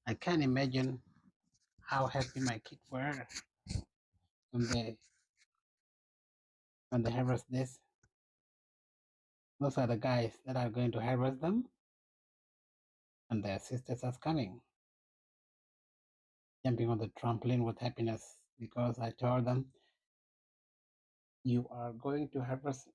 I can't imagine how happy my kids were when they harvest this. Those are the guys that are going to harvest them, and their sisters are coming, jumping on the trampoline with happiness because I told them, you are going to harvest